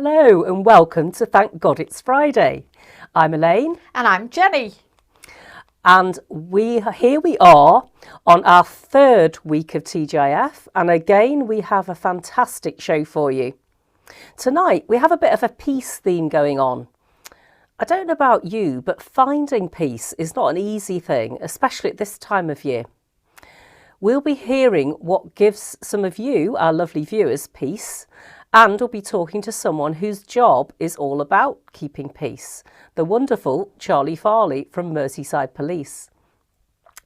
Hello and welcome to Thank God It's Friday. I'm Elaine. And I'm Jenny. And here we are on our third week of TGIF, and again we have a fantastic show for you. Tonight we have a bit of a peace theme going on. I don't know about you, but finding peace is not an easy thing, especially at this time of year. We'll be hearing what gives some of you, our lovely viewers, peace, and we'll be talking to someone whose job is all about keeping peace, the wonderful Charlie Farley from Merseyside Police.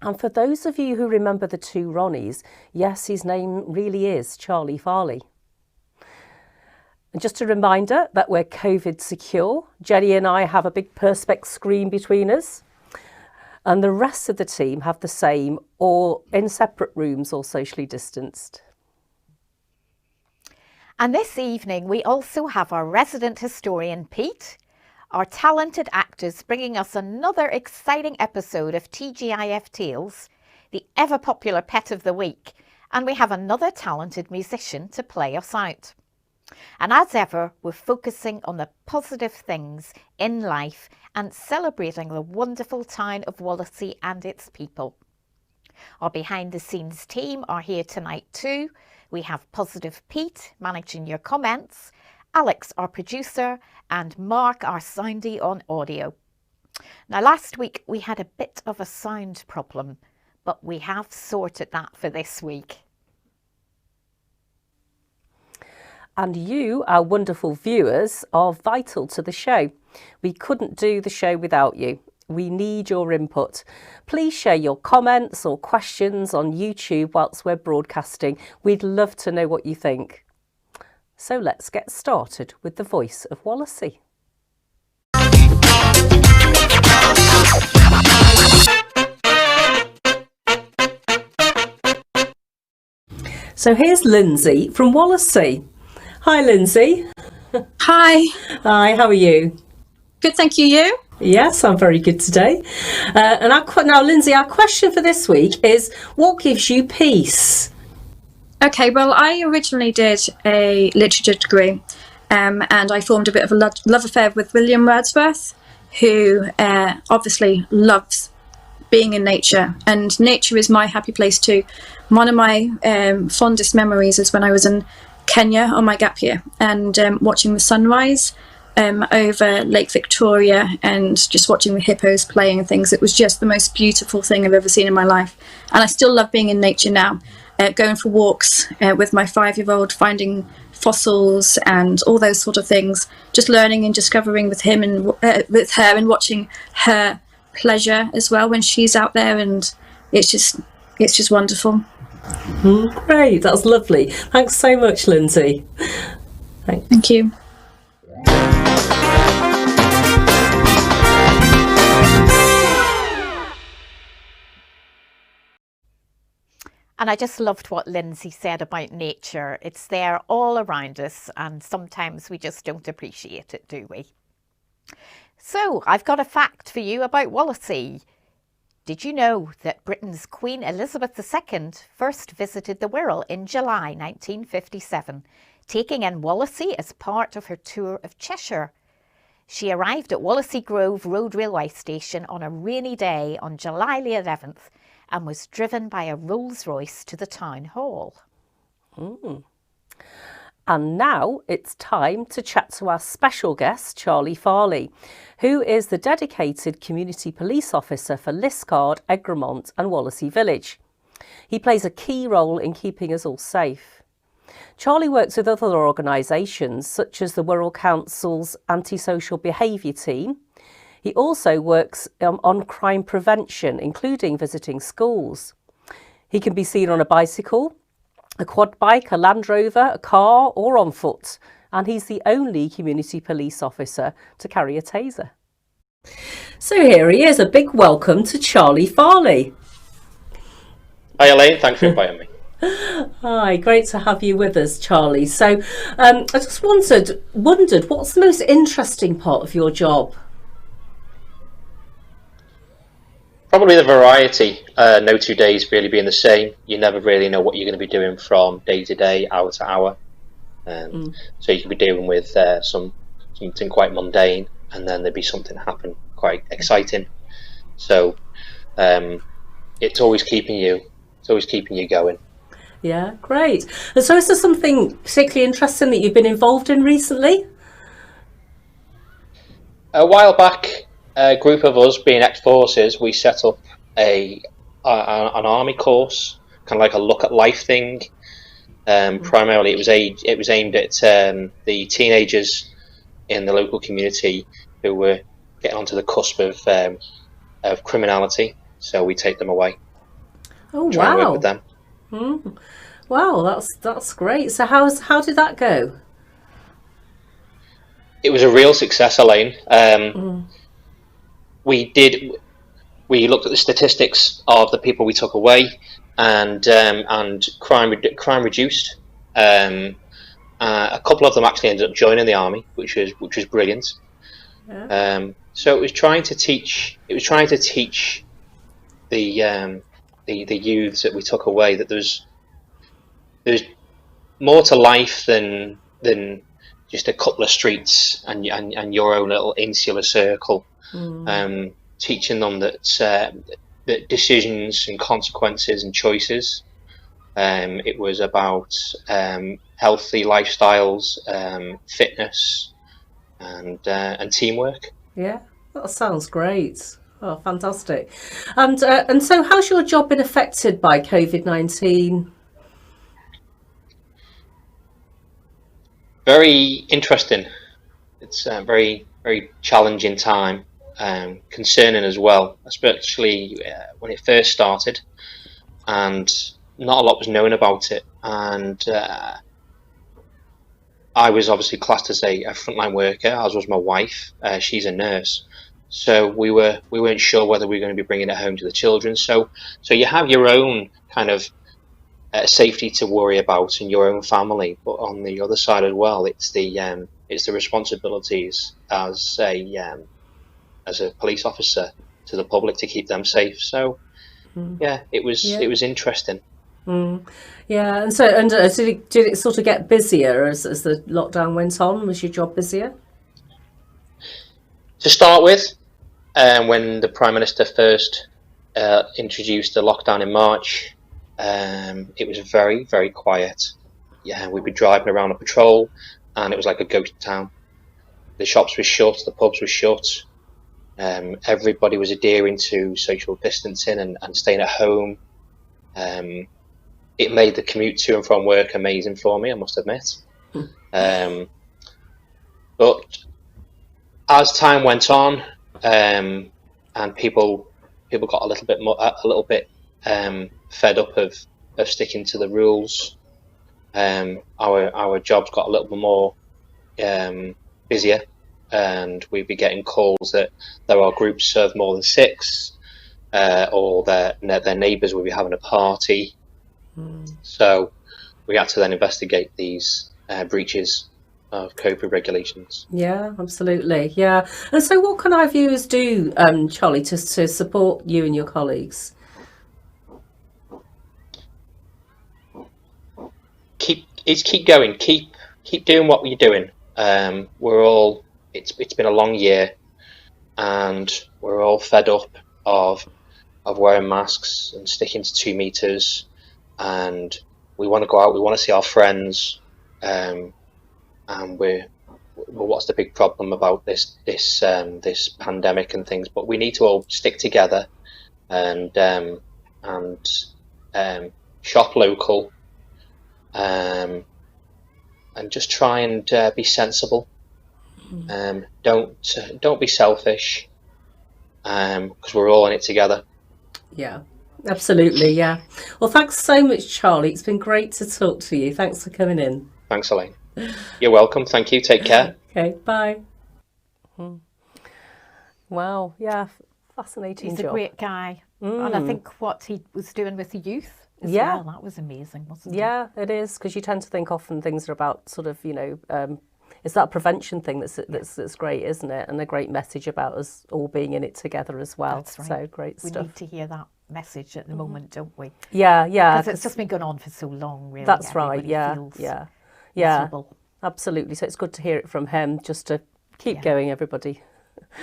And for those of you who remember the two Ronnies, yes, his name really is Charlie Farley. And just a reminder that we're COVID secure. Jenny and I have a big Perspex screen between us. And the rest of the team have the same, or in separate rooms or socially distanced. And this evening we also have our resident historian Pete, our talented actors bringing us another exciting episode of TGIF Tales, the ever popular pet of the week, and we have another talented musician to play us out. And as ever, we're focusing on the positive things in life and celebrating the wonderful town of Wallasey and its people. Our behind the scenes team are here tonight too. We have Positive Pete managing your comments, Alex our producer, and Mark our soundy on audio. Now last week we had a bit of a sound problem, but we have sorted that for this week. And you, our wonderful viewers, are vital to the show. We couldn't do the show without you. We need your input. Please share your comments or questions on YouTube whilst we're broadcasting. We'd love to know what you think. So let's get started with the Voice of Wallasey. So here's Lindsay from Wallasey. Hi, Lindsay. Hi. Hi, how are you? Good, thank you. You? Yes, I'm very good today. Now, Lindsay, our question for this week is, what gives you peace? Okay, well, I originally did a literature degree and I formed a bit of a love affair with William Wordsworth, who obviously loves being in nature, and nature is my happy place too. One of my fondest memories is when I was in Kenya on my gap year and watching the sunrise over Lake Victoria and just watching the hippos playing and things. It was just the most beautiful thing I've ever seen in my life, and I still love being in nature now, going for walks with my 5-year-old, finding fossils and all those sort of things, just learning and discovering with him and with her, and watching her pleasure as well when she's out there, and it's just wonderful. Great, that's lovely. Thanks so much, Lindsay. Thanks. Thank you. And I just loved what Lindsay said about nature. It's there all around us, and sometimes we just don't appreciate it, do we? So I've got a fact for you about Wallasey. Did you know that Britain's Queen Elizabeth II first visited the Wirral in July 1957, taking in Wallasey as part of her tour of Cheshire? She arrived at Wallasey Grove Road Railway Station on a rainy day on July the 11th and was driven by a Rolls-Royce to the town hall. And now it's time to chat to our special guest, Charlie Farley, who is the dedicated community police officer for Liscard, Egremont and Wallasey Village. He plays a key role in keeping us all safe. Charlie works with other organisations such as the Wirral Council's Antisocial Behaviour Team. He also works on crime prevention, including visiting schools. He can be seen on a bicycle, a quad bike, a Land Rover, a car or on foot, and he's the only community police officer to carry a taser. So here he is, a big welcome to Charlie Farley. Hi Elaine, thanks for inviting me. Hi, great to have you with us, Charlie. So I just wondered, what's the most interesting part of your job? Probably the variety, no 2 days really being the same. You never really know what you're going to be doing from day to day, hour to hour. So you can be dealing with something quite mundane, and then there'd be something happen quite exciting. So it's always keeping you going. Yeah, great. And so is there something particularly interesting that you've been involved in recently? A while back, a group of us, being ex-forces, we set up an army course kind of like a look at life thing. Primarily, it was aimed at the teenagers in the local community who were getting onto the cusp of criminality. So we take them away. Oh, try and work wow. with them. Wow, that's great. So how did that go? It was a real success, Elaine. We looked at the statistics of the people we took away, and crime reduced. A couple of them actually ended up joining the army, which was brilliant. Yeah. So it was trying to teach the youths that we took away that there's more to life than just a couple of streets and your own little insular circle. Teaching them that decisions and consequences and choices. It was about healthy lifestyles, fitness, and teamwork. Yeah, that sounds great. Oh, fantastic. And so how's your job been affected by COVID-19? Very interesting. It's a very, very challenging time, concerning as well, especially when it first started, and not a lot was known about it. And I was obviously classed as a frontline worker, as was my wife. She's a nurse. So we weren't sure whether we were going to be bringing it home to the children. So you have your own kind of safety to worry about in your own family, but on the other side as well, it's the responsibilities as a police officer to the public to keep them safe. So it was interesting. Yeah, and so did it sort of get busier as the lockdown went on? Was your job busier? To start with, when the Prime Minister first introduced the lockdown in March, it was very, very quiet. Yeah, we'd be driving around a patrol, and it was like a ghost town. The shops were shut, the pubs were shut. Everybody was adhering to social distancing and staying at home. It made the commute to and from work amazing for me, I must admit. But as time went on, and people got a little bit fed up of sticking to the rules, our jobs got a little bit more busier, and we'd be getting calls that there are groups of more than 6, or their neighbours would be having a party. So we had to then investigate these breaches of COVID regulations. Yeah, absolutely. Yeah. And so what can our viewers do, Charlie, to support you and your colleagues? Keep going. Keep doing what you're doing. It's been a long year, and we're all fed up of wearing masks and sticking to 2 meters, and we want to go out. We want to see our friends. And what's the big problem about this pandemic and things? But we need to all stick together and shop local, and just try and be sensible. Don't be selfish, because we're all in it together. Yeah, absolutely. Yeah. Well, thanks so much, Charlie. It's been great to talk to you. Thanks for coming in. Thanks, Elaine. You're welcome. Thank you. Take care. Okay, bye. Wow, yeah, fascinating He's job. a great guy. And I think what he was doing with the youth as well, that was amazing, wasn't it? Yeah, it is, because you tend to think often things are about sort of, it's that prevention thing that's great, isn't it? And a great message about us all being in it together as well. That's right. So great stuff. We need to hear that message at the moment, don't we? Yeah. Because it's just been going on for so long, really. That's right. Everybody Yeah. feels miserable. Absolutely. So it's good to hear it from him, just to keep going, everybody.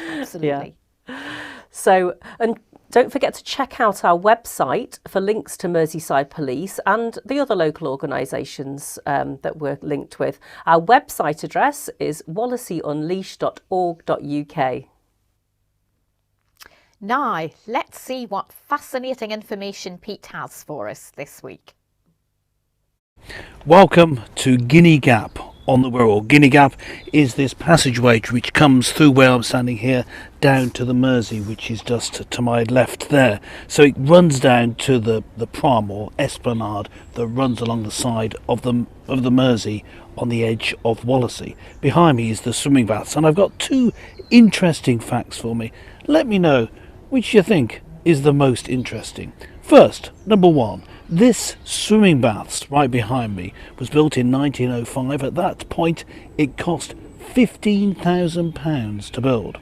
Absolutely. So, and don't forget to check out our website for links to Merseyside Police and the other local organisations that we're linked with. Our website address is wallaseyunleashed.org.uk. Now, let's see what fascinating information Pete has for us this week. Welcome to Guinea Gap on the Wirral. Guinea Gap is this passageway which comes through where I'm standing here down to the Mersey, which is just to my left there. So it runs down to the prom or esplanade that runs along the side of the Mersey on the edge of Wallasey. Behind me is the swimming baths, and I've got two interesting facts for me. Let me know which you think is the most interesting. First, number one, this swimming baths right behind me was built in 1905. At that point, it cost £15,000 to build.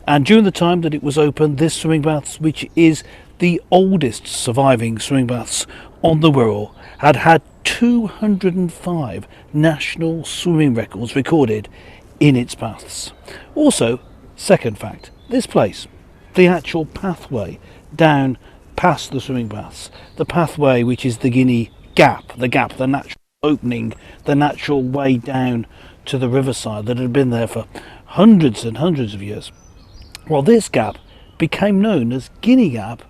And during the time that it was open, this swimming baths, which is the oldest surviving swimming baths on the Wirral, had 205 national swimming records recorded in its baths. Also, second fact, this place, the actual pathway down past the swimming baths, the pathway which is the Guinea Gap, the natural opening, the natural way down to the riverside that had been there for hundreds and hundreds of years. Well, this gap became known as Guinea Gap.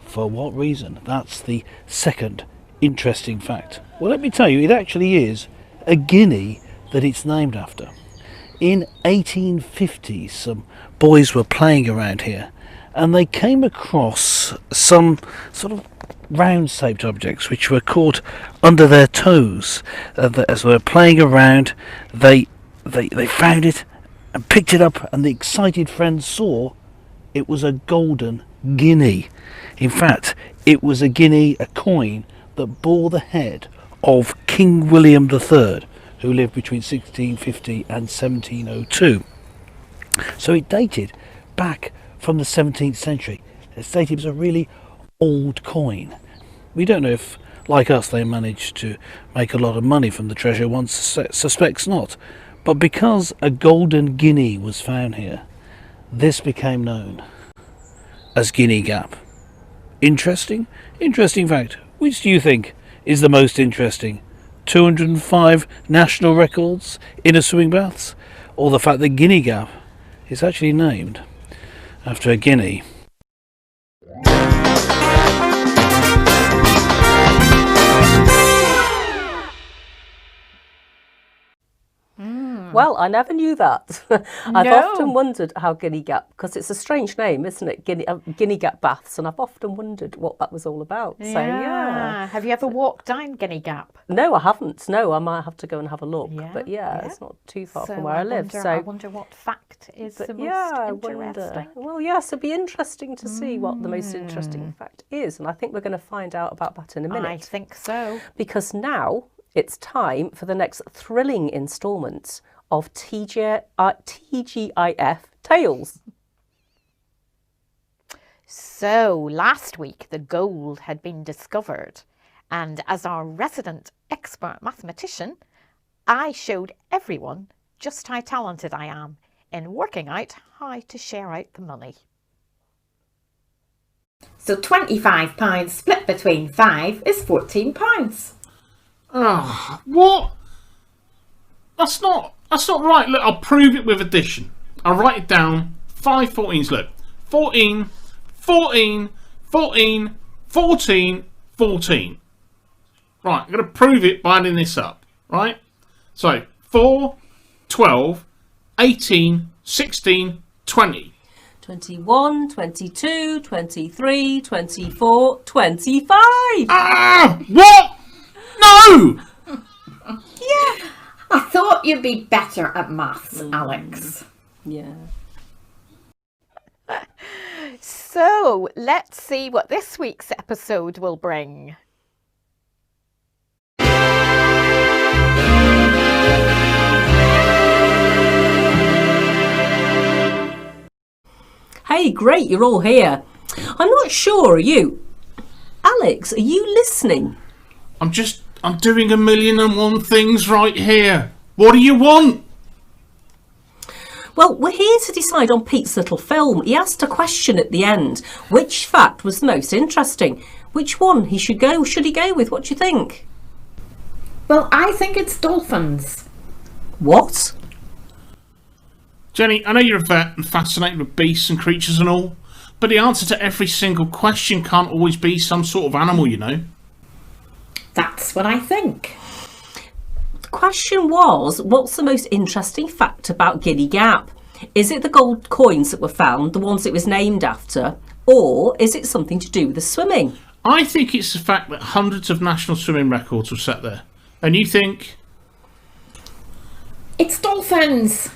For what reason? That's the second interesting fact. Well, let me tell you, it actually is a guinea that it's named after. In 1850, some boys were playing around here and they came across some sort of round-shaped objects which were caught under their toes. As they were playing around, they found it and picked it up, and the excited friends saw it was a golden guinea. In fact, it was a guinea, a coin, that bore the head of King William III, who lived between 1650 and 1702. So it dated back from the 17th century. It's dated, it was a really old coin. We don't know if, like us, they managed to make a lot of money from the treasure. One suspects not. But because a golden guinea was found here, this became known as Guinea Gap. Interesting? Interesting fact. Which do you think is the most interesting? 205 national records in a swimming baths, or the fact that Guinea Gap is actually named after a guinea? Well, I never knew that. I've often wondered how Guinea Gap, because it's a strange name, isn't it? Guinea Gap Baths, and I've often wondered what that was all about. Yeah. So, yeah. Have you ever walked down Guinea Gap? No, I haven't. No, I might have to go and have a look. Yeah, But yeah, it's not too far So from where I live. I wonder what fact is the most I interesting. wonder. Well, yes, it'd be interesting to see what the most interesting fact is, and I think we're going to find out about that in a minute. I think so. Because now it's time for the next thrilling instalment of TGIF Tales. So last week the gold had been discovered, and as our resident expert mathematician, I showed everyone just how talented I am in working out how to share out the money. So £25 split between 5 is £14. Oh, what? That's not right. Look, I'll prove it with addition. I'll write it down. 5 14s, look. 14, 14, 14, 14, 14. Right, I'm going to prove it by adding this up, right? So, 4, 12, 18, 16, 20. 21, 22, 23, 24, 25. Ah! What? No! Yeah, I thought you'd be better at maths, Alex. Yeah. So let's see what this week's episode will bring. Hey, great, you're all here. I'm not sure, are you? Alex, are you listening? I'm doing 1,000,001 things right here. What do you want? Well, we're here to decide on Pete's little film. He asked a question at the end. Which fact was the most interesting? Which one should he go with? What do you think? Well, I think it's dolphins. What? Jenny, I know you're fascinated with beasts and creatures and all, But the answer to every single question can't always be some sort of animal, you know. That's what I think. The question was, what's the most interesting fact about Guinea Gap? Is it the gold coins that were found, the ones it was named after, or is it something to do with the swimming? I think it's the fact that hundreds of national swimming records were set there. And you think? It's dolphins.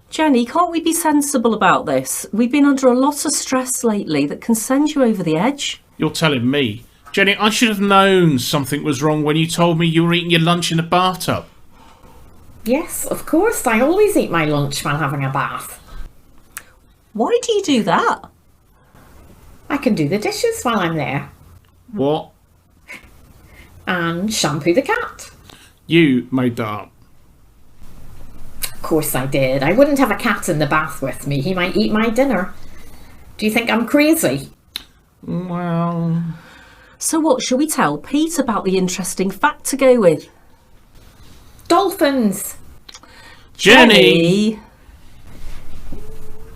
Jenny, can't we be sensible about this? We've been under a lot of stress lately that can send you over the edge. You're telling me. Jenny, I should have known something was wrong when you told me you were eating your lunch in a bathtub. Yes, of course. I always eat my lunch while having a bath. Why do you do that? I can do the dishes while I'm there. What? And shampoo the cat. You made that up. Of course I did. I wouldn't have a cat in the bath with me. He might eat my dinner. Do you think I'm crazy? Well... So what shall we tell Pete about the interesting fact to go with? Dolphins! Jenny!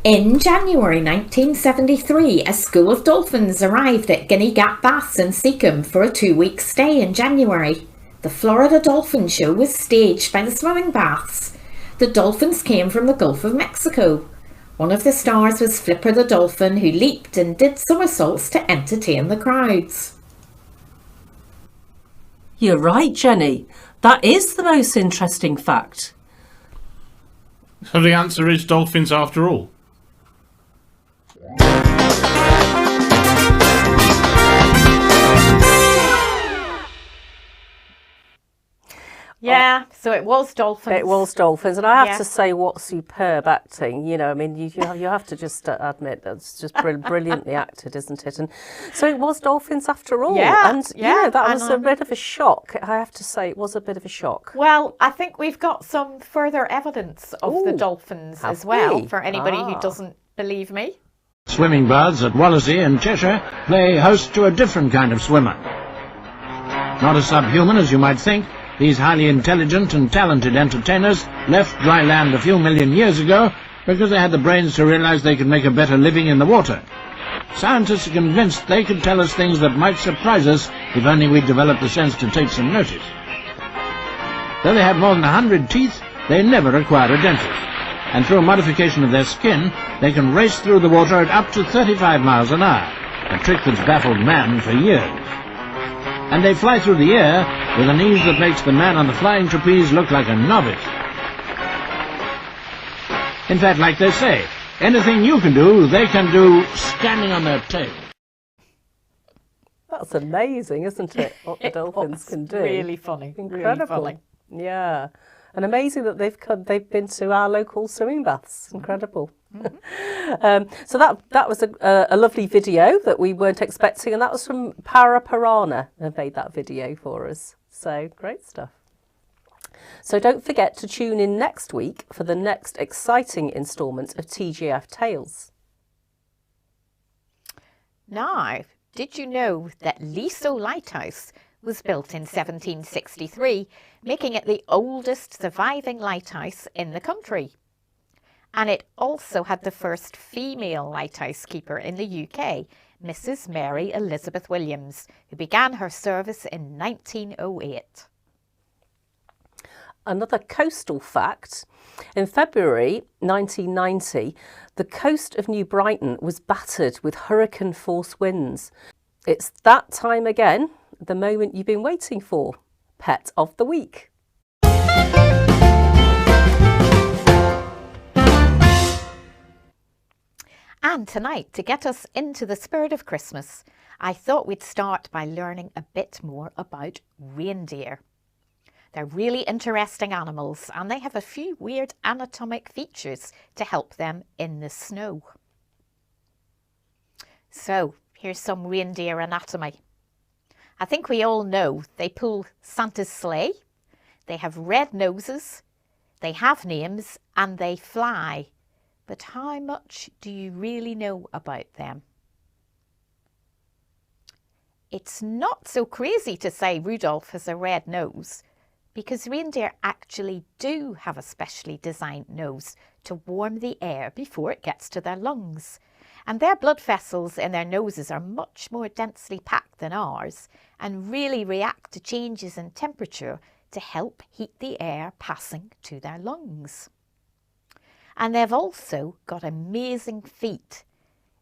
In January 1973, a school of dolphins arrived at Guinea Gap Baths in Seacombe for a 2-week stay in January. The Florida Dolphin Show was staged by the swimming baths. The dolphins came from the Gulf of Mexico. One of the stars was Flipper the dolphin, who leaped and did somersaults to entertain the crowds. You're right, Jenny. That is the most interesting fact. So the answer is dolphins after all. Yeah, so it was dolphins. It was dolphins, and I have Yeah. to say, what superb acting. You know, I mean, you have to just admit that's just brilliantly acted, isn't it? And so it was dolphins after all. Yeah, and yeah, that and was a bit of a shock. I have to say, it was a bit of a shock. Well, I think we've got some further evidence of the Ooh, dolphins have as well, we? for anybody who Ah. doesn't believe me. Swimming baths at Wallasey in Cheshire play host to a different kind of swimmer. Not as subhuman as you might think, these highly intelligent and talented entertainers left dry land a few million years ago because they had the brains to realize they could make a better living in the water. Scientists are convinced they could tell us things that might surprise us if only we developed the sense to take some notice. Though they have more than 100 teeth, they never require a dentist. And through a modification of their skin, they can race through the water at up to 35 miles an hour, a trick that's baffled man for years. And they fly through the air with an ease that makes the man on the flying trapeze look like a novice. In fact, like they say, anything you can do, they can do standing on their tail. That's amazing, isn't it? What the dolphins can do. Really funny. Incredible. Really funny. Yeah. And amazing that they've been to our local swimming baths. Incredible. So that was a lovely video that we weren't expecting, and that was from Para Parana, who made that video for us. So great stuff. So don't forget to tune in next week for the next exciting instalment of TGIF Tales. Now, did you know that Liso Lighthouse was built in 1763, making it the oldest surviving lighthouse in the country? And it also had the first female lighthouse keeper in the UK, Mrs. Mary Elizabeth Williams, who began her service in 1908. Another coastal fact, in February 1990, the coast of New Brighton was battered with hurricane-force winds. It's that time again, the moment you've been waiting for, Pet of the Week. And tonight, to get us into the spirit of Christmas, I thought we'd start by learning a bit more about reindeer. They're really interesting animals, and they have a few weird anatomic features to help them in the snow. So, here's some reindeer anatomy. I think we all know they pull Santa's sleigh, they have red noses, they have names, and they fly. But how much do you really know about them? It's not so crazy to say Rudolph has a red nose, because reindeer actually do have a specially designed nose to warm the air before it gets to their lungs. And their blood vessels in their noses are much more densely packed than ours and really react to changes in temperature to help heat the air passing to their lungs. And they've also got amazing feet.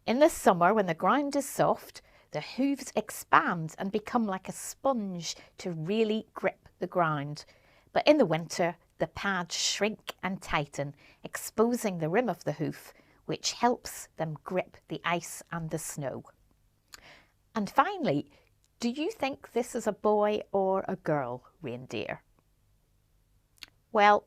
In the summer, when the ground is soft, the hooves expand and become like a sponge to really grip the ground. But in the winter, the pads shrink and tighten, exposing the rim of the hoof, which helps them grip the ice and the snow. And finally, do you think this is a boy or a girl reindeer? Well,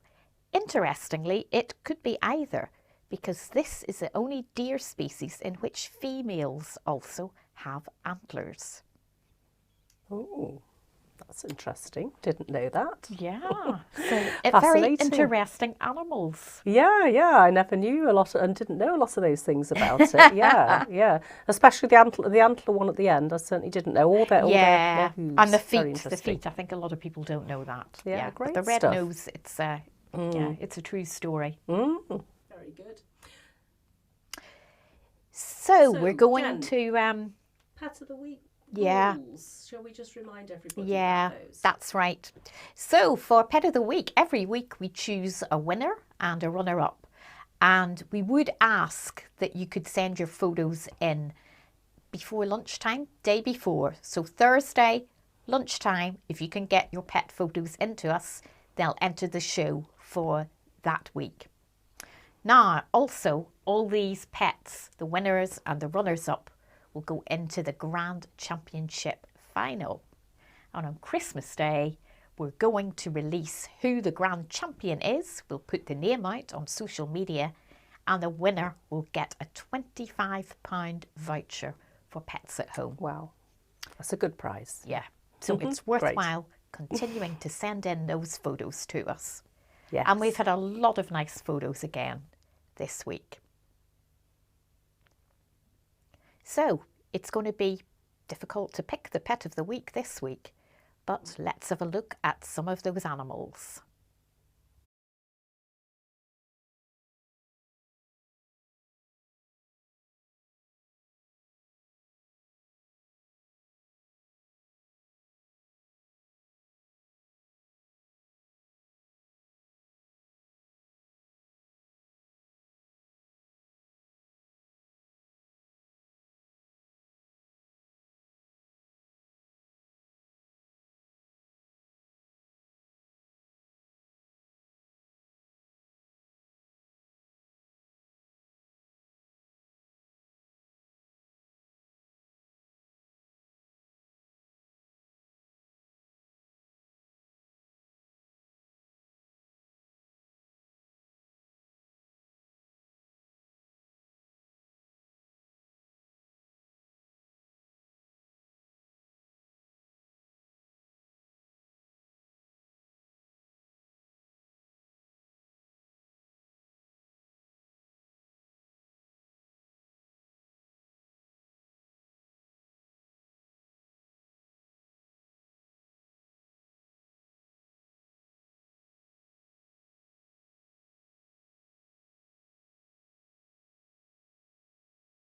interestingly, it could be either, because this is the only deer species in which females also have antlers. Oh, that's interesting. Didn't know that. Yeah, so very Fascinating. interesting animals. Yeah, I never knew a lot and didn't know a lot of those things about it. Yeah. Especially the antler one at the end. I certainly didn't know all their hooves. And the Very feet. The interesting. feet. I think a lot of people don't know that. Yeah, but great the red stuff. nose. It's it's a true story. Very good. So So, we're going Jen, to Pet of the week. Yeah. Rules. Shall we just remind everybody Yeah, about those? that's right. So for Pet of the Week, every week we choose a winner and a runner-up. And we would ask that you could send your photos in before lunchtime, day before. So Thursday, lunchtime, if you can get your pet photos into us, they'll enter the show for that week. Now, also, all these pets, the winners and the runners-up, will go into the Grand Championship final. And on Christmas Day, we're going to release who the Grand Champion is. We'll put the name out on social media, and the winner will get a £25 voucher for Pets at Home. Wow, that's a good prize. Yeah, so it's Great. worthwhile continuing to send in those photos to us. Yes. And we've had a lot of nice photos again this week. So it's going to be difficult to pick the pet of the week this week, but let's have a look at some of those animals.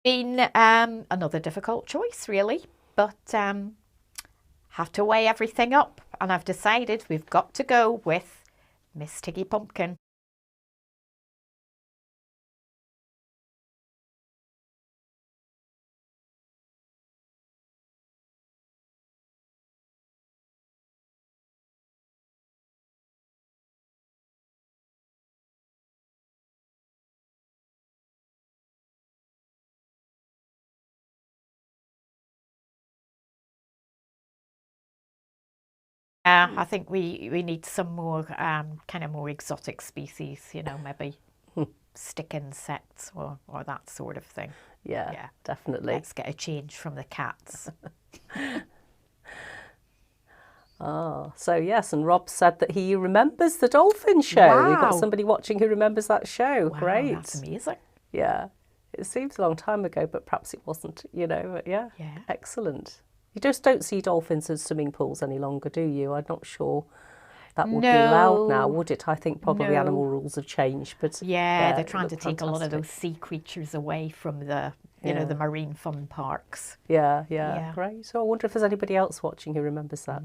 Been another difficult choice, really, but have to weigh everything up, and I've decided we've got to go with Miss Tiggy Pumpkin. I think we need some more kind of more exotic species, you know, maybe stick insects or that sort of thing. Yeah, definitely. Let's get a change from the cats. So yes, and Rob said that he remembers the dolphin show. We've got Wow. somebody watching who remembers that show. Wow, Great. that's amazing. Yeah. It seems a long time ago, but perhaps it wasn't, you know, but yeah. Yeah. Excellent. You just don't see dolphins in swimming pools any longer, do you? I'm not sure that would be No. allowed now, would it? I think probably No. animal rules have changed, but Yeah, they're it trying to looked take a lot of fantastic. those sea creatures away from the you know, the marine fun parks. Yeah. Great. So I wonder if there's anybody else watching who remembers that.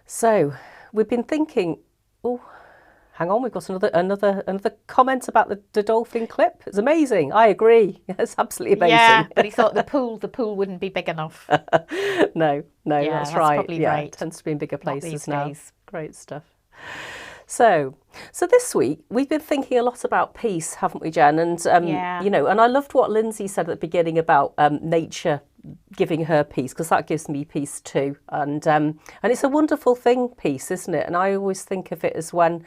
So we've been thinking, hang on, we've got another comment about the dolphin clip. It's amazing. I agree. It's absolutely amazing. Yeah, but he thought the pool wouldn't be big enough. No, that's right. Probably yeah, right. It tends to be in bigger places these now. days. Great stuff. So this week we've been thinking a lot about peace, haven't we, Jen? And you know, and I loved what Lindsay said at the beginning about nature giving her peace, because that gives me peace too. And it's a wonderful thing, peace, isn't it? And I always think of it as when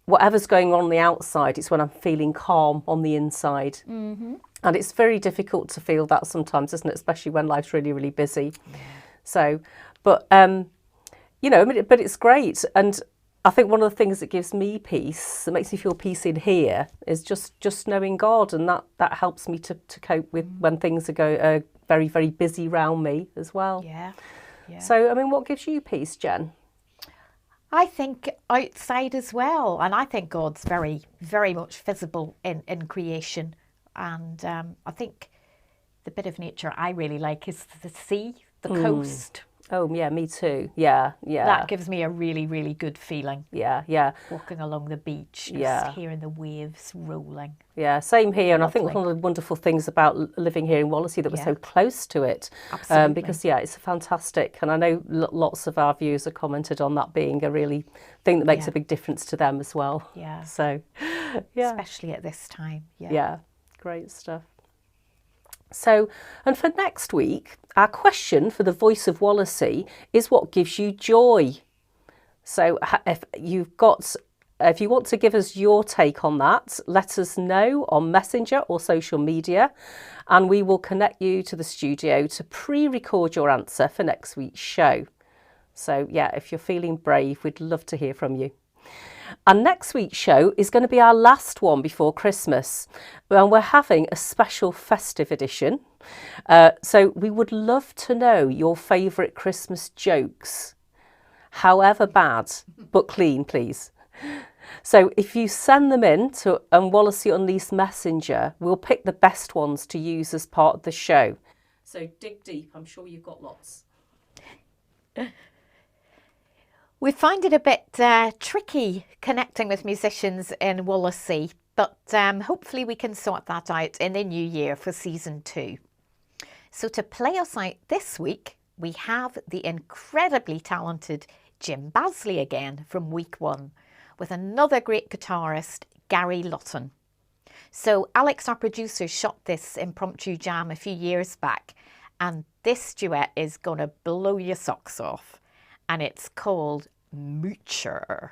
whatever's going on the outside, it's when I'm feeling calm on the inside. Mm-hmm. And it's very difficult to feel that sometimes, isn't it? Especially when life's really, really busy. Yeah. So, but, you know, I mean, but it's great. And I think one of the things that gives me peace, that makes me feel peace in here, is just knowing God. And that helps me to cope with when things are very, very busy around me as well. Yeah. So, I mean, what gives you peace, Jen? I think outside as well. And I think God's very, very much visible in creation. And I think the bit of nature I really like is the sea, the coast. Oh, yeah, me too. Yeah. That gives me a really, really good feeling. Yeah. Walking along the beach, just hearing the waves rolling. Yeah, same here. And I think one of the wonderful things about living here in Wallasey that we're so close to it. Absolutely. Because, it's fantastic. And I know lots of our viewers have commented on that being a really thing that makes a big difference to them as well. Yeah. So, yeah. Especially at this time. Yeah, great stuff. So, and for next week, our question for the Voice of Wallasey is what gives you joy? So if you want to give us your take on that, let us know on Messenger or social media, and we will connect you to the studio to pre-record your answer for next week's show. So if you're feeling brave, we'd love to hear from you. And next week's show is going to be our last one before Christmas, and we're having a special festive edition. So we would love to know your favourite Christmas jokes, however bad, but clean, please. So if you send them in to Wallasey Unleashed Messenger, we'll pick the best ones to use as part of the show. So dig deep, I'm sure you've got lots. We find it a bit tricky connecting with musicians in Wallasey, but hopefully we can sort that out in the new year for season 2. So to play us out this week, we have the incredibly talented Jim Basley again from week 1, with another great guitarist, Gary Lutton. So Alex, our producer, shot this impromptu jam a few years back, and this duet is going to blow your socks off. And it's called Moocher.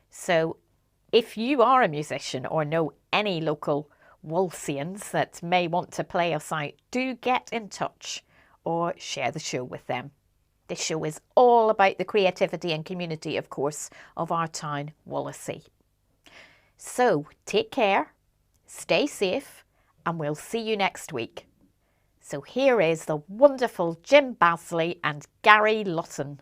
So if you are a musician or know any local Wallaseyans that may want to play us out, do get in touch or share the show with them. This show is all about the creativity and community, of course, of our town, Wallasey. So take care, stay safe, and we'll see you next week. So here is the wonderful Jim Basley and Gary Lutton.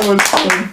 was funny.